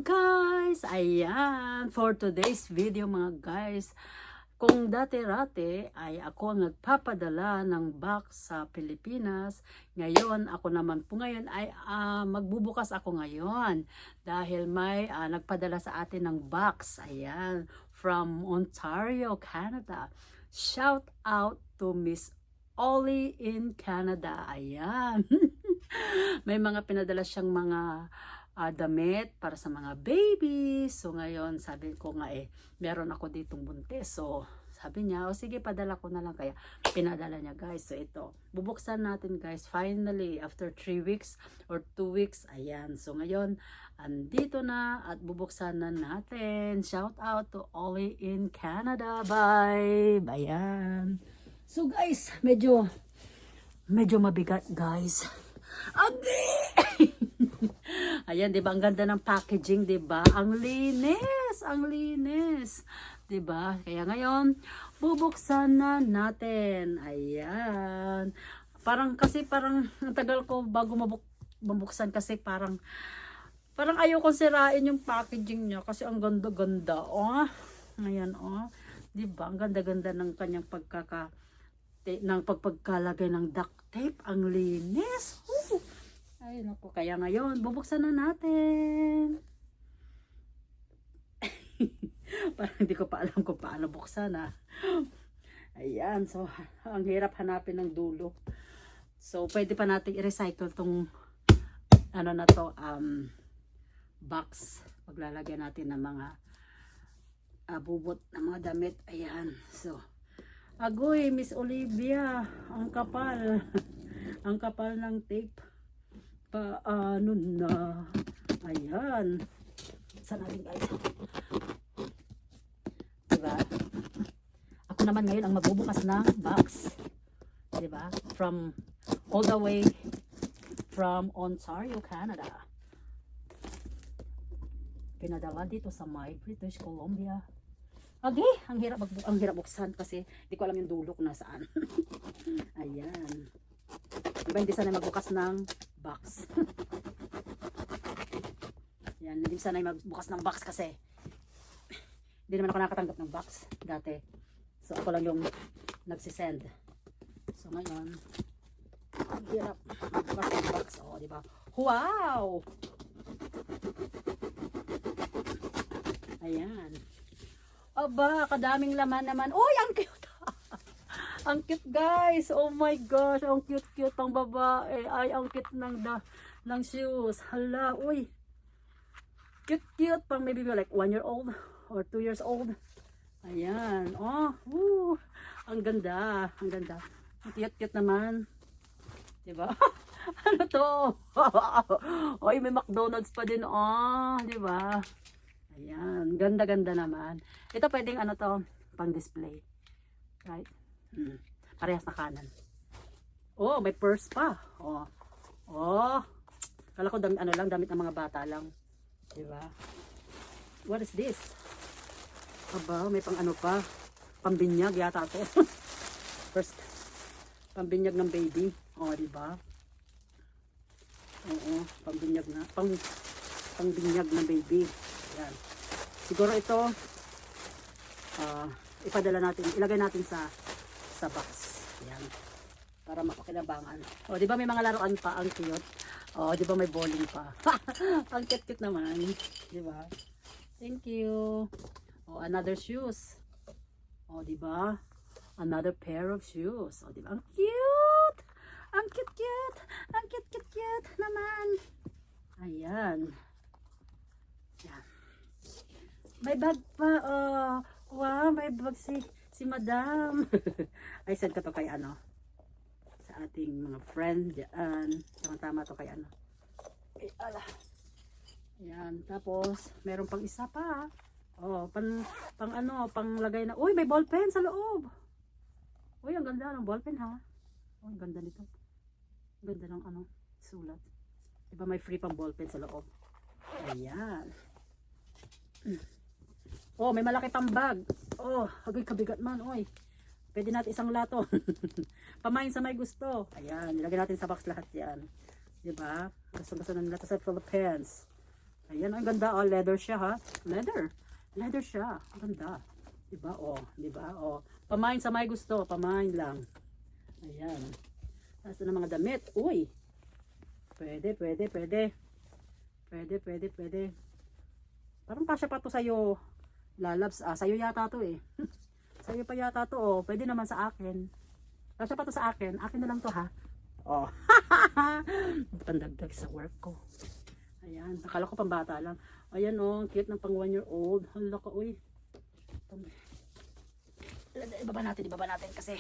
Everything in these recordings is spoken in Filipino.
guys! Ayan, for today's video mga guys, kung dati-rati ay ako ang nagpapadala ng box sa Pilipinas, ngayon ako naman po ngayon ay magbubukas ako ngayon dahil may nagpadala sa atin ng box, ayan, from Ontario, Canada. Shout out to Miss Ollie in Canada, ayan. May mga pinadala siyang mga damit para sa mga baby. So ngayon sabi ko nga meron ako ditong buntis. So sabi niya, o sige padala ko na lang, kaya pinadala niya guys. So ito, bubuksan natin guys finally after 3 weeks or 2 weeks. Ayan, so ngayon andito na at bubuksan na natin. Shout out to Ollie in Canada. Bye! Ayan. So guys, medyo mabigat guys. Ayan, 'di ba? Ang ganda ng packaging, 'di ba? Ang linis, 'di ba? Kaya ngayon, bubuksan na natin. Ayan. Parang ang tagal ko bago mabuksan kasi parang ayoko sirain yung packaging niya kasi ang ganda-ganda. Oh. Ayan, oh. 'Di ba? Ang ganda-ganda ng kanyang pagpagkalagay ng duct tape. Ang linis. Ay naku, kaya ngayon bubuksan na natin. Parang hindi ko pa alam kung paano buksan Ayan, so ang hirap hanapin ng dulo. So pwede pa natin i-recycle tong ano na to, box. Paglalagyan natin ng mga bubot ng mga damit. Ayan, so agoy, Miss Olivia, ang kapal. Ang kapal ng tape. Paano na? Ayan. Saan natin guys? Diba? Ako naman ngayon ang magbubukas ng box. Diba? All the way from Ontario, Canada. Pinadala dito sa my British Columbia. Okay, ang hirap buksan kasi di ko alam yung dulo kung nasaan. Ayan. Diba hindi sanay magbukas ng box. Yan, hindi sanay magbukas ng box kasi hindi naman ako nakatanggap ng box dati. So ako lang yung nagsisend. So ngayon, ang hirap magbukas ng box. Oh, diba? Wow! Ayan. Aba, kadaming laman naman. Uy, ang cute! Ang cute guys. Oh my gosh, ang cute ang babae. Ay, ang cute ng shoes. Hala, uy. Cute pang maybe like 1 year old or 2 years old. Ayan. Oh, ang ganda. Ang cute naman. Diba? Ano to? Oy, may McDonald's pa din. Diba? Ayan, ganda naman. Ito pwedeng ano to, pang display. Right? Parehas na kanan. Oh, may purse pa. Kala ko damit ng mga bata lang. Diba? What is this? Aba, may pang ano pa. Pambinyag yata to. First, pambinyag ng baby. Diba? Oo, pambinyag na. Pambinyag ng baby. Yan. Siguro ito ilagay natin sa box. Yan. Para mapakinabangan. Di ba may mga laruan pa, ang cute. Di ba may bowling pa. Ang cute naman, di ba? Thank you. Another shoes. Di ba? Another pair of shoes. Di ba? Ang cute. Ang cute. Ang cute naman. Ayan. Yan. May bag pa. Wow, may bag si Madam. Ay, send ka to kay sa ating mga friend dyan. Tama to kay Ayan, tapos meron pang isa pa. Pang lagay na. Uy, may ballpen sa loob. Uy, ang ganda ng ballpen ha. Ang ganda nito. Ang ganda ng sulat. Diba may free pang ballpen sa loob. Ayan. May malaki pang bag. Agay kabigat man, oy. Pwede natin isang lato. Pamain sa may gusto. Ayan, nilagay natin sa box lahat yan. Diba? Gusto na nila sa Philippines. Ayan, ang ganda. Oh, leather siya ha. Leather. Leather siya. Ang ganda. Diba? Oh, diba? Oh. Pamain sa may gusto. Pamain lang. Ayan. Nasa na mga damit. Uy. Pwede, pwede, pwede. Pwede, pwede, pwede. Parang kasya pa to sa'yo. Lalabs. Ah, sa'yo yata to eh. Sa'yo pa yata to. Oh. Pwede naman sa akin. Kasya pa to sa akin. Akin na lang to ha. Oh. Pandagdag sa work ko. Ayan. Akala ko pambata lang. Ayan oh. Cute ng pang 1-year-old. Hala ka uy. Ibaba natin kasi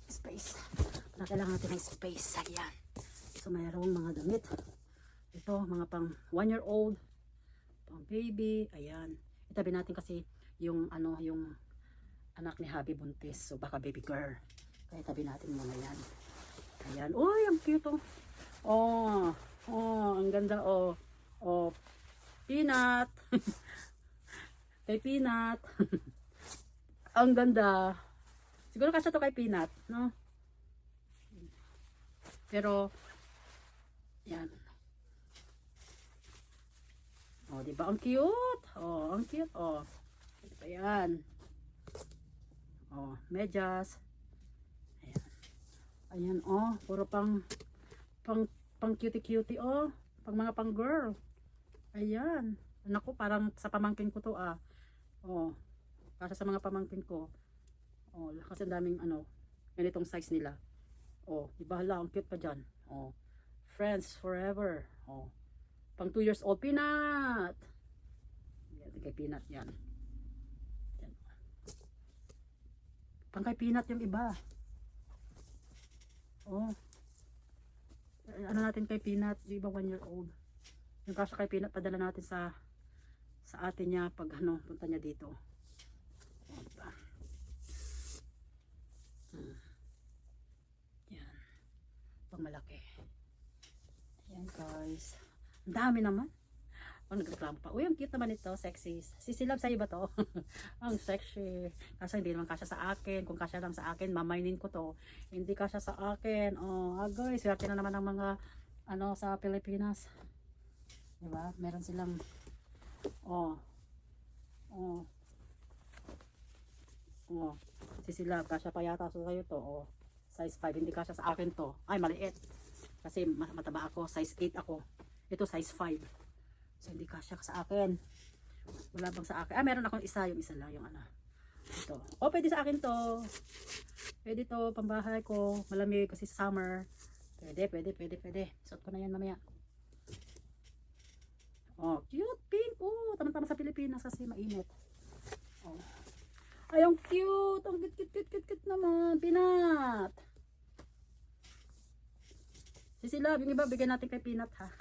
space. Kailangan natin ng space. Ayan. So mayroong mga damit. Ito, mga pang 1-year-old, pang baby. Ayan. Itabi natin kasi yung ano, yung anak ni Habi buntis. So baka baby girl. Kaya itabi natin muna yan. Ayan. Uy, ang cute oh. Oh, oh, ang ganda oh. Oh, Peanut. Kay Peanut. Ang ganda. Siguro kasi to kay Peanut, no? Pero yan. Oh, di ba ang cute? Oh, ang cute. Oh. Ito pa yan. Oh, medyas. Ayan. Ayan oh, puro pang cutie oh. Pang mga pang girl. Ayan. Naku, parang sa pamangkin ko to ah. Oh. Kasi sa mga pamangkin ko. Oh, kasi ang daming ano, ganitong size nila. Oh, di ba hala, ang cute pa diyan. Oh. Friends forever. Oh. Pang 2 years old Peanut. Yan kay Peanut yan. Yan. Pang kay Peanut yung iba. Oh. Ano natin kay Peanut, yung iba 1 year old. Yung kasi kay Peanut padala natin sa atin niya pag ano, punta niya dito. Yan. Pang malaki. Ayan guys. Ang dami naman. Oh, nagreklamo pa. Uy, ang cute naman ito. Sexy. Sisilab sa'yo ba to? Ang sexy. Kasi hindi naman kasya sa akin. Kung kasya lang sa akin, mamainin ko to. Hindi kasya sa akin. Oh, guys. Swerte na naman ng mga ano sa Pilipinas. Diba? Meron silang oh. Oh. Oh. Sisilab. Kasya pa yata sa sa'yo to. Oh. Size 5. Hindi kasya sa akin to. Ay, maliit. Kasi mataba ako. Size 8 ako. Ito size 5. So hindi kasya sa akin. Wala bang sa akin? Ah, meron akong isa. Yung isa lang. Yung ano. Ito. Oh, pwede sa akin to. Pwede to. Pambahay ko. Malamig kasi summer. Pwede, pwede, pwede, pwede. Suot ko na yan mamaya. Oh, cute. Pink. Oh, tama-tama sa Pilipinas kasi mainit. Oh. Ay, ang cute. Ang cute, cute, cute, cute, cute naman. Peanut. Sisilab. Yung iba, bigyan natin kay Peanut ha.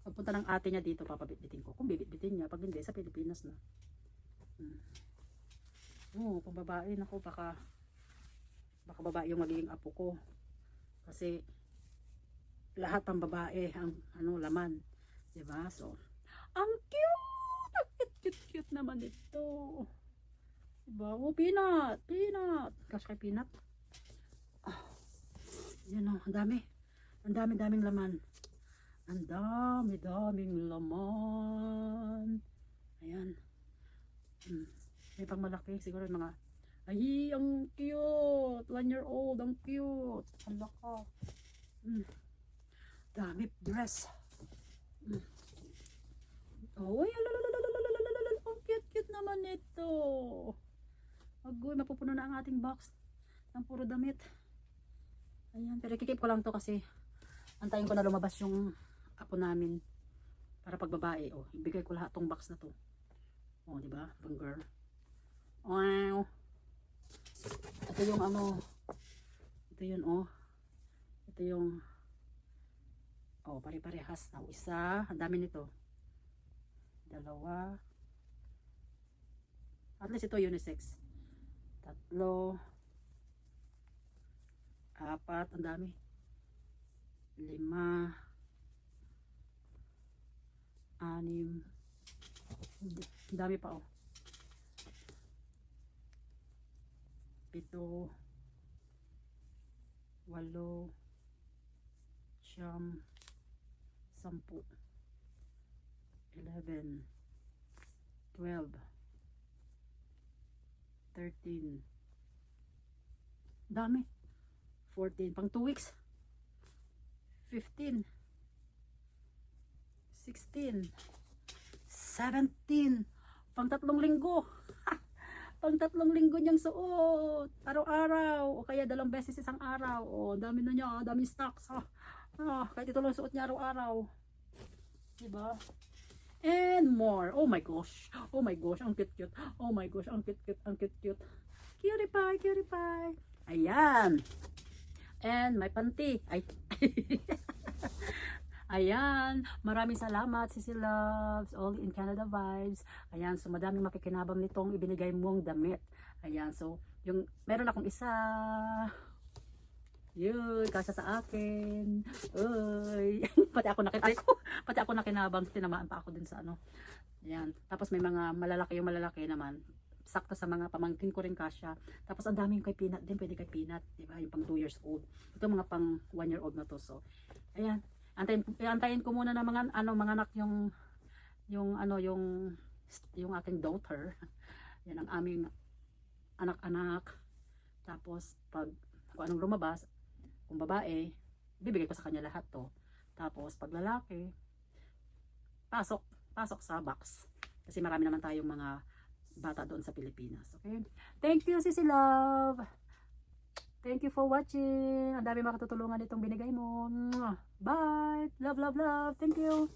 Pagpunta ng ate niya dito, papabitbitin ko. Kung bibitbitin niya, pag hindi, sa Pilipinas na. Oh, pang babae, nako, baka babae yung magiging apo ko. Kasi, lahat ng babae, ang ano, laman. Diba? So, ang cute! Ang cute, cute, cute naman ito. Diba? Oh, Peanut! Peanut! Kasi kay Peanut. Oh, yan o, ang dami. Ang dami-daming laman. Ang dami-daming laman. Ayan. May pang malaki. Siguro mga, ay, ang cute. 1 year old. Ang cute. Ang laka. Dami dress. Oh, ay, alalalalalalalalalalala. Ang cute-cute naman ito. Agoy, mapupuno na ang ating box ng puro damit. Ayan, pero kikip ko lang to kasi antayin ko na lumabas yung apo namin para pag babae. Oh, ibigay ko lahat tong box na to. Oh, di ba? Pang girl. Wow. Ito yung ano. Ito yun oh. Ito yung oh, pare-parehas na. Isa, ang dami nito. Dalawa. At least ito unisex. Tatlo. Apat, ang dami. 5. 6. Ang dami pa oh. 7. 8. 9. 10, 11, 12, 13, dami, 14, pang 2 weeks, 15, 16, 17, pang 3 linggo. Pang 3 linggo niyang suot, araw-araw, o kaya 2 beses isang araw. O, dami na niya, dami stocks. Kahit ito lang suot niya araw-araw. Diba? And more. Oh my gosh. Oh my gosh, ang cute-cute. Oh my gosh, ang cute-cute, ang cute-cute. Cutie pie, cutie pie. Ayan. And my panty. Ay. Ayan, maraming salamat Sissy Loves, All in Canada Vibes. Ayan, so madaming makikinabang nitong ibinigay mong damit. Ayan, so yung meron akong isa. Yun, kasya sa akin. Uy, pati ako nakinabang, tinamaan pa ako din sa ano. Ayan, tapos may mga malalaki naman. Sakto sa mga pamangkin ko rin kasya. Tapos ang daming kay Peanut din, pwede kay Peanut, di ba? Yung pang 2 years old. Ito mga pang 1 year old na to. So, ayan. Antayin ko muna na mga anak yung aking daughter. Yan ang aming anak-anak. Tapos pag kung anong lumabas, kung babae, bibigay ko sa kanya lahat to. Tapos pag lalaki, pasok sa box. Kasi marami naman tayong mga bata doon sa Pilipinas. Okay? Thank you, Sissy Love. Thank you for watching. Ang dami makatutulungan itong binigay mo. Bye. Love, love, love. Thank you.